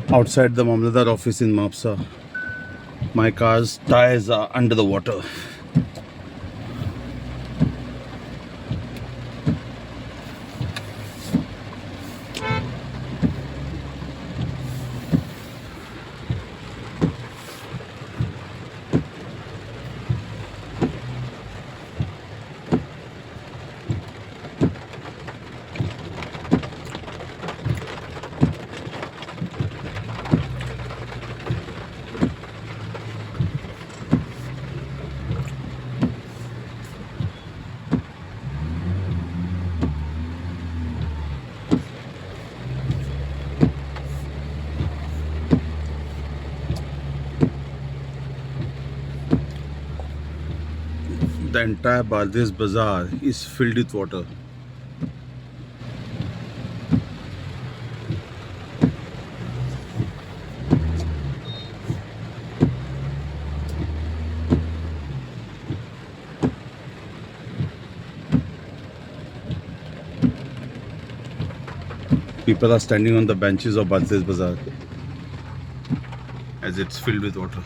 Outside the Mamladar office in Mapsa, my car's tires are under the water. The entire Bardez Bazaar is filled with water. People are standing on the benches of Bardez Bazaar as it's filled with water.